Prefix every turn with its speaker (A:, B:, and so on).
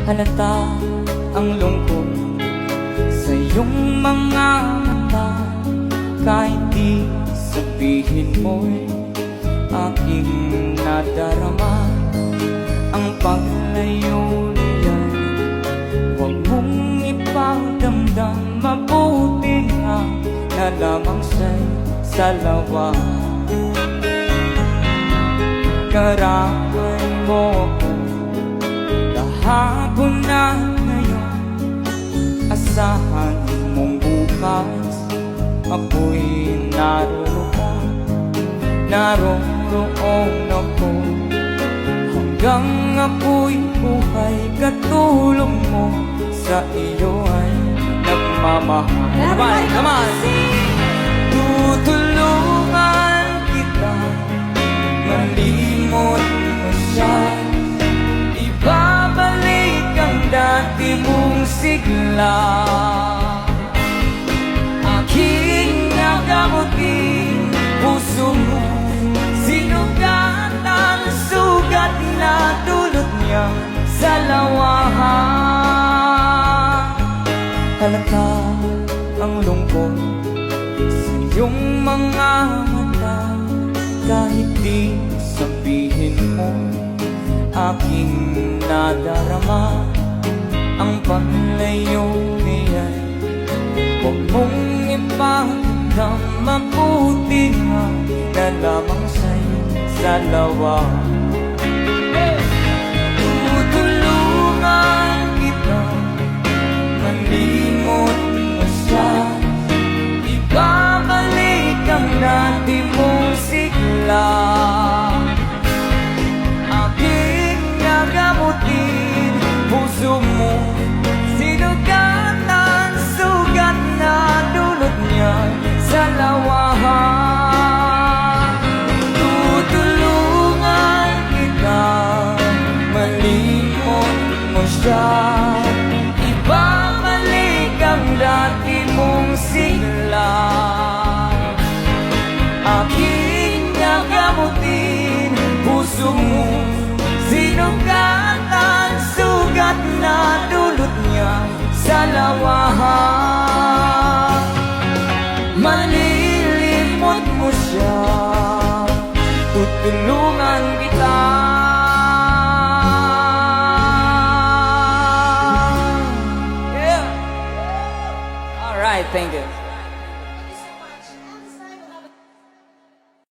A: Halata ang lungkot sa iyong mga mata, kahit di sabihin mo'y aking nadarama. Ang paglayo niya'y huwag mong ipagdamdam, mabuti nga na lamang siya'y salawa. Karamay mo ako kahapon na ngayon, asahan mong bukas ako'y naroon ako. Hanggang ako'y buhay, katulong mo sa iyo ay nagmamahal. Come on! Tutulungan kita, malimot mo siya, ibabalik ang dati mong sigla. Aking nagamutin puso mo, sinugat ang sugat na dulot niya sa lawahan. Halata ang lungkot sa iyong mga mata, kahit di sabihin mo aking nadarama. Ang paglayo niya'y huwag mong ipagdam, mabuti nga na lamang sa'yo salawa. Tutulungan kita, malimot mo siya, ibabalik ang dati mong sigla. Aking nagamutin puso mo, sinugat ang sugat na dulot niya sa lawahan. Tutulungan kita, malimot mo siya, ibabalik ang dati mong sigla. Aking nagamutin puso mo, sinugat ang sugat na dulot niya sa lawahan. Malilimot mo siya, tutulungan kita. Yeah. All right, thank you.